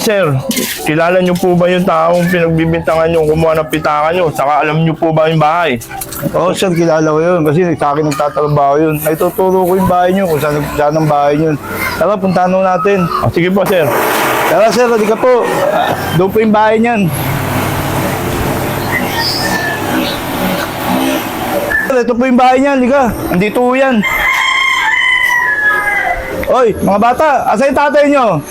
Sir, kilala niyo po ba yung taong pinagbibintangan niyo kumuha ng pitaka niyo? Saka alam niyo po ba yung bahay? Oo, sir, kilala ko yun. Kasi sa akin nagtatrabaho yun. Naituturo ko yung bahay niyo kung saan ang bahay niyo. Tara, puntahan natin. Sige po, sir. Tara, sir, halika po. Doon po yung bahay niyan. Ito po yung bahay niyan, halika. Andito po yan. Oy, mga bata, asa yung tatay niyo?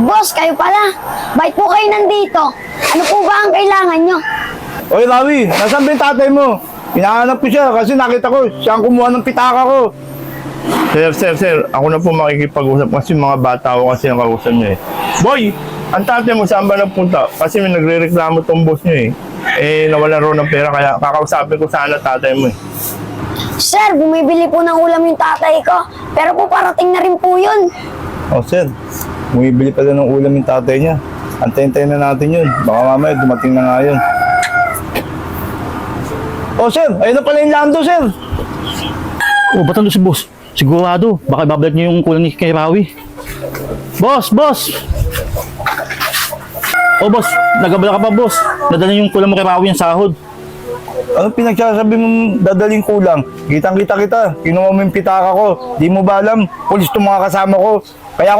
Boss, kayo pala. Bakit po kayo nandito? Ano po ba ang kailangan nyo? Oy, Rawi, nasaan ba yung tatay mo? Hinahanap ko siya kasi nakita ko siya ang kumuha ng pitaka ko. Sir, ako na po makikipag-usap kasi mga bata ko kasi ang kausap niyo eh. Boy, ang tatay mo saan ba nagpunta? Kasi may nagre-reklamo tong boss niyo eh. Nawala raw ng pera kaya kakausapin ko sana tatay mo eh. Sir, bumibili po ng ulam yung tatay ko. Pero po parating na rin po yun. Oh, sir, bumibili pala ng ulam yung tatay niya. Antayin-tayin na natin yun. Baka mamaya dumating na nga yun. Oh, sir, ayun na pala yung lando, sir. Oh, ba't nandun si boss? Sigurado, baka ibabalik niyo yung kulang ni kay Rawi. Boss! Oh, boss, nagabala ka pa, boss. Nadala yung kulang mo kay Rawi yung sahod. Ano pinagsasabi mong dadaling kulang? Kitang-kita kita. Kinuha mo yung pitaka ko. Di mo ba alam? Pulis itong mga kasama ko.